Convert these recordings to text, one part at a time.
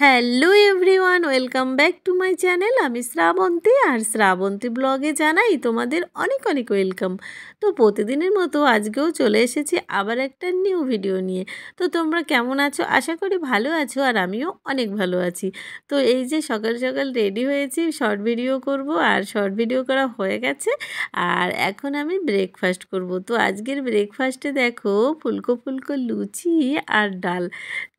Hello everyone, welcome back to my channel. আমি শ্রাবন্তী, আর শ্রাবন্তী ব্লগে জানাই তোমাদের অনেক অনেক ওয়েলকাম। তো প্রতিদিনের মতো আজকেও চলে এসেছি আবার একটা নিউ ভিডিও নিয়ে। তো তোমরা কেমন আছো? আশা করি ভালো আছো, আর আমিও অনেক ভালো আছি। তো এই যে সকাল সকাল রেডি হয়েছি, শর্ট ভিডিও করব, আর শর্ট ভিডিও করা হয়ে গেছে। আর এখন আমি ব্রেকফাস্ট করব। তো আজকের ব্রেকফাস্টে দেখো ফুলকো ফুলকো লুচি আর ডাল।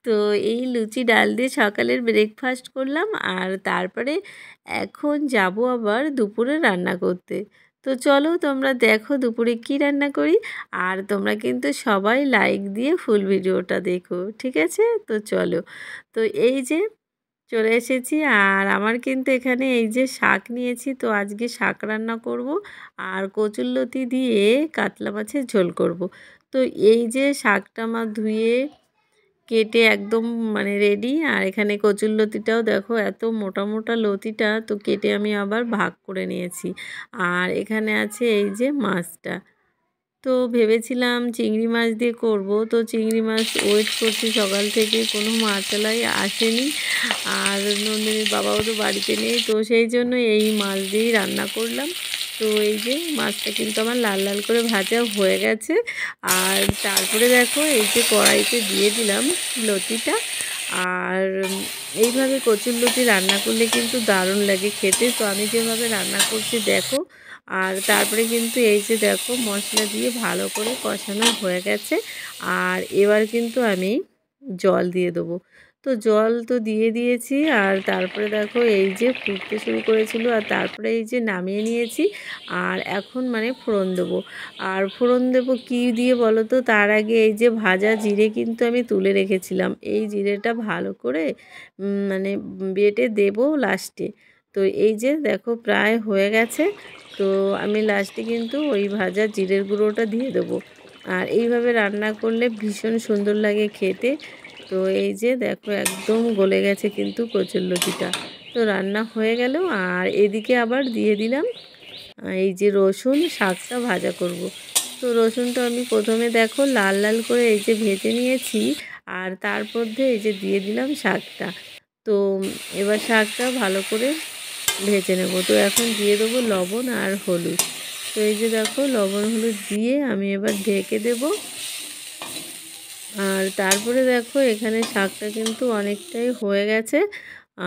তো এই লুচি ডাল দিয়ে সকালের ব্রেকফাস্ট করলাম, আর তারপরে এখন যাব আবার দুপুরে রান্না করতে। তো চলো তোমরা দেখো দুপুরে কি রান্না করি, আর তোমরা কিন্তু সবাই লাইক দিয়ে ফুল ভিডিওটা দেখো, ঠিক আছে? তো চলো। তো এই যে চলে এসেছি, আর আমার কিন্তু এখানে এই যে শাক নিয়েছি, তো আজকে শাক রান্না করব, আর কচুরলতি দিয়ে কাতলা মাছের ঝোল করব। তো এই যে শাকটা আমার ধুয়ে কেটে একদম মানে রেডি, আর এখানে কচুরলতিটাও দেখো এত মোটা মোটা লতিটা, তো কেটে আমি আবার ভাগ করে নিয়েছি। আর এখানে আছে এই যে মাছটা, তো ভেবেছিলাম চিংড়ি মাছ দিয়ে করব। তো চিংড়ি মাছ ওয়েট করছি সকাল থেকে, কোনো মাছওয়ালাই আসেনি, আর নন্দিনীর বাবাও তো বাড়িতে নেই, তো সেই জন্য এই মাছ দিয়েই রান্না করলাম। তো এই যে মাছটা কিন্তু আমার লাল লাল করে ভাজা হয়ে গেছে, আর তারপরে দেখো এই যে কড়াইতে দিয়ে দিলাম লতিটা। আর এইভাবে কচুরলতি রান্না করলে কিন্তু দারুণ লাগে খেতে। তো আমি যেভাবে রান্না করছি দেখো। আর তারপরে কিন্তু এই যে দেখো মশলা দিয়ে ভালো করে কষানো হয়ে গেছে, আর এবার কিন্তু আমি জল দিয়ে দেবো। তো জল তো দিয়ে দিয়েছি, আর তারপরে দেখো এই যে ফুটতে শুরু করেছিল, আর তারপরে এই যে নামিয়ে নিয়েছি। আর এখন মানে ফোড়ন দেবো। আর ফোড়ন দেবো কী দিয়ে বলো তো? তার আগে এই যে ভাজা জিরে কিন্তু আমি তুলে রেখেছিলাম, এই জিরেটা ভালো করে মানে বেটে দেবো লাস্টে। তো এই যে দেখো প্রায় হয়ে গেছে, তো আমি লাস্টে কিন্তু ওই ভাজা জিরের গুঁড়োটা দিয়ে দেবো। আর এইভাবে রান্না করলে ভীষণ সুন্দর লাগে খেতে। তো এই যে দেখো একদম গলে গেছে কিন্তু কচুরলতিটা। তো রান্না হয়ে গেল, আর এদিকে আবার দিয়ে দিলাম এই যে রসুন, শাকটা ভাজা করব। তো রসুনটা আমি প্রথমে দেখো লাল লাল করে এই যে ভেজে নিয়েছি, আর তার মধ্যে এই যে দিয়ে দিলাম শাকটা। তো এবার শাকটা ভালো করে ভেজে নেব। তো এখন দিয়ে দেবো লবণ আর হলুদ। তো এই যে দেখো লবণ হলুদ দিয়ে আমি এবার ঢেকে দেব। আর তারপরে দেখো এখানে শাকটা কিন্তু অনেকটাই হয়ে গেছে।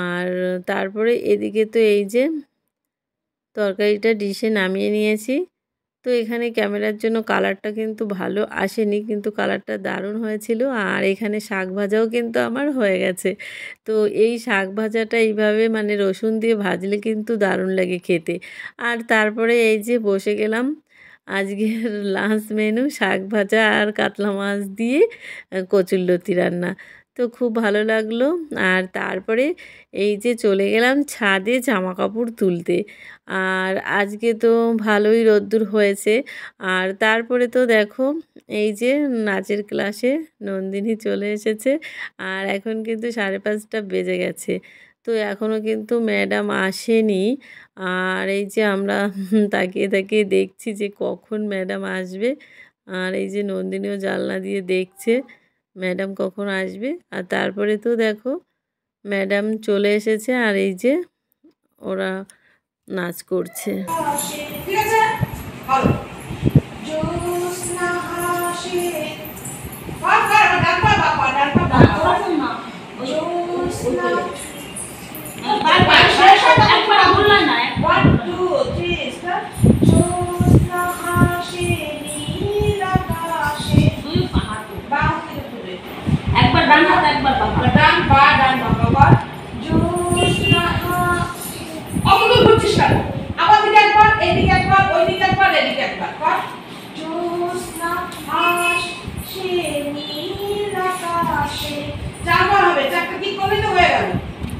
আর তারপরে এদিকে তো এই যে তরকারিটা ডিশে নামিয়ে নিয়েছি। তো এখানে ক্যামেরার জন্য কালারটা কিন্তু ভালো আসেনি, কিন্তু কালারটা দারুণ হয়েছিল। আর এখানে শাক ভাজাও কিন্তু আমার হয়ে গেছে। তো এই শাক ভাজাটা এইভাবে মানে রসুন দিয়ে ভাজলে কিন্তু দারুণ লাগে খেতে। আর তারপরে এই যে বসে গেলাম আজকের লাঞ্চ মেনু, শাক ভাজা আর কাতলা মাছ দিয়ে কচুরলতি রান্না। তো খুব ভালো লাগলো। আর তারপরে এই যে চলে গেলাম ছাদে জামা কাপড় তুলতে। আর আজকে তো ভালোই রোদ্দুর হয়েছে। আর তারপরে তো দেখো এই যে নাচের ক্লাসে নন্দিনী চলে এসেছে, আর এখন কিন্তু 5:30 বেজে গেছে। তো এখনও কিন্তু ম্যাডাম আসেনি। আর এই যে আমরা তাকিয়ে তাকিয়ে দেখছি যে কখন ম্যাডাম আসবে। আর এই যে নন্দিনীও জানলা দিয়ে দেখছে ম্যাডাম কখন আসবে। আর তারপরে তো দেখো ম্যাডাম চলে এসেছে, আর এই যে ওরা নাচ করছে। ঠিক আছে, ভালো। জ্যোৎস্না হাসে বাবা ডাকবা বাবা ডাকবা বাবা না জ্যোৎস্না বাবা শেষ একবার বললা না 1 2 3 স্টার্ট জ্যোৎস্না হাসে নীল আকাশে দুই হাত বাঁ দিকে তুলে একবার ডান হাত একবার বাবা ডান বাবা জ্যোৎস্না অবুল ঘুরছিস কেন? আবার দিকে একবার, এইদিকে একবার, ওইদিকে একবার, এদিকে একবার কর। জ্যোৎস্না হাসে নীল আকাশে চারবার হবে, চারটা কি করলে তো হয়ে গেল।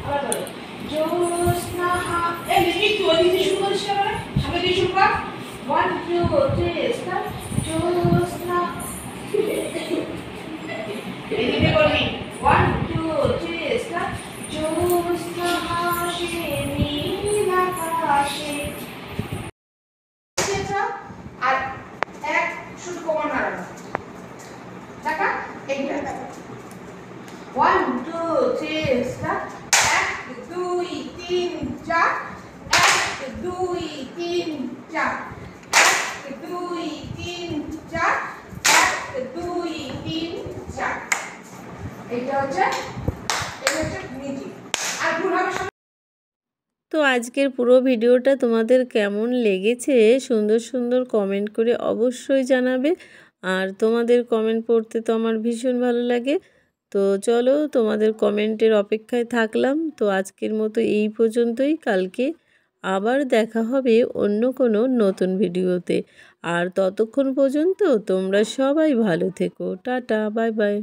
আবার বলো জ্যোৎস্না এই দিকে একটু ওইদিকে শুরু করিস কেন? সামনে দিয়ে শুরু কর। 1 2 3 স্টার্ট জ্যোৎস্না এইদিকে করবি 1 2 3 স্টার্ট জ্যোৎস্না হাসে নীল আকাশে। আর এক শুধু কোমর নাড়ানো দেখা এইটা 1 2 3 স্টার্ট এইটা হচ্ছে নিচে আর ভুল হবে। তো আজকের পুরো ভিডিওটা তোমাদের কেমন লেগেছে সুন্দর সুন্দর কমেন্ট করে অবশ্যই জানাবে। আর তোমাদের কমেন্ট পড়তে তো আমার ভীষণ ভালো লাগে। তো চলো তোমাদের কমেন্টের অপেক্ষায় থাকলাম। তো আজকের মতো এই পর্যন্তই, কালকে আবার দেখা হবে অন্য কোনো নতুন ভিডিওতে। আর ততক্ষণ পর্যন্ত তোমরা সবাই ভালো থেকো। Tata, bye bye.